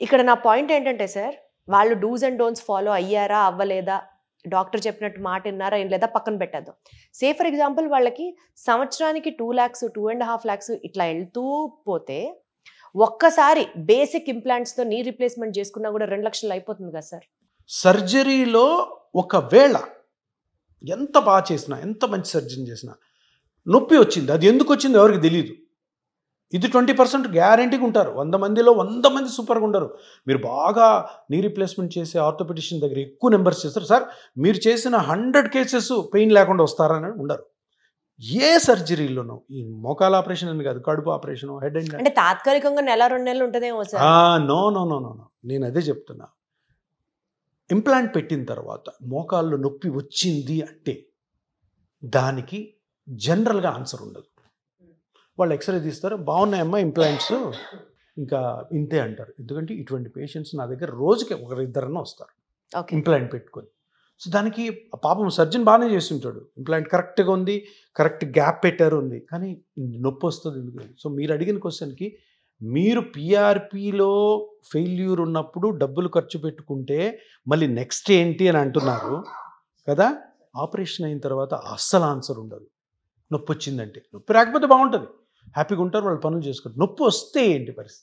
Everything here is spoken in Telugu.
ఇక్కడ నా పాయింట్ ఏంటంటే సార్, వాళ్ళు డూస్ అండ్ డోంట్స్ ఫాలో అయ్యారా? అవ్వలేదా? డాక్టర్ చెప్పినట్టు మాట ఇన్నారా? ఏం లేదా? పక్కన పెట్టేద్దాం. ఫర్ ఎగ్జాంపుల్ వాళ్ళకి సంవత్సరానికి 2,00,000, 2,50,000 ఇట్లా ఎళ్తూ పోతే, ఒక్కసారి బేసిక్ ఇంప్లాంట్స్‌తో నీ రీప్లేస్‌మెంట్ చేసుకున్నా కూడా 2,00,000 అయిపోతుంది కదా సార్. సర్జరీలో ఒకవేళ ఎంత బాగా చేసినా, ఎంత మంచి సర్జన్ చేసినా నొప్పి వచ్చింది. అది ఎందుకు వచ్చిందో ఎవరికి తెలియదు. ఇది 20% గ్యారంటీగా ఉంటారు. 100 మందిలో 100 మంది సూపర్గా ఉండరు. మీరు బాగా నీ రీప్లేస్మెంట్ చేసే ఆర్థోపెడిషన్ దగ్గర ఎక్కువ నెంబర్స్ చేస్తారు. సార్ మీరు చేసిన 100 కేసెస్ పెయిన్ లేకుండా వస్తారని ఉండరు. ఏ సర్జరీలోనూ ఈ మోకాల ఆపరేషన్ అని కాదు, కడుపు ఆపరేషన్, హెడ్ అండ్ అంటే తాత్కాలికంగా నెల 2 నెలలు ఉంటదేమో sir. No no no no no నేను అదే చెప్తున్నా. ఇంప్లాంట్ పెట్టిన తర్వాత మోకాల్లో నొప్పి వచ్చింది అంటే దానికి జనరల్గా ఆన్సర్ ఉండదు. వాళ్ళు ఎక్స్రే తీస్తారు, బాగున్నాయమ్మా ఇంప్లాంట్స్, ఇంకా ఇంతే అంటారు. ఎందుకంటే ఇటువంటి పేషెంట్స్ నా దగ్గర రోజుకి ఒకరిద్దరన్నా వస్తారు ఇంప్లాంట్ పెట్టుకొని. సో దానికి పాపం సర్జన్ బాగానే చేసి ఉంటాడు, ఇంప్లాంట్ కరెక్ట్గా ఉంది, కరెక్ట్ గ్యాప్ పెట్టారు ఉంది, కానీ నొప్పి వస్తుంది ఎందుకు. సో మీరు అడిగిన క్వశ్చన్కి, మీరు పిఆర్పిలో ఫెయిల్యూర్ ఉన్నప్పుడు డబ్బులు ఖర్చు పెట్టుకుంటే మళ్ళీ నెక్స్ట్ ఏంటి అని అంటున్నారు కదా. ఆపరేషన్ అయిన తర్వాత అస్సలు ఆన్సర్ ఉండదు. నొప్పి వచ్చిందంటే, నొప్పి రాకపోతే బాగుంటుంది, హ్యాపీగా ఉంటారు, వాళ్ళు పనులు చేసుకుంటారు. నొప్పి వస్తే ఏంటి పరిస్థితి?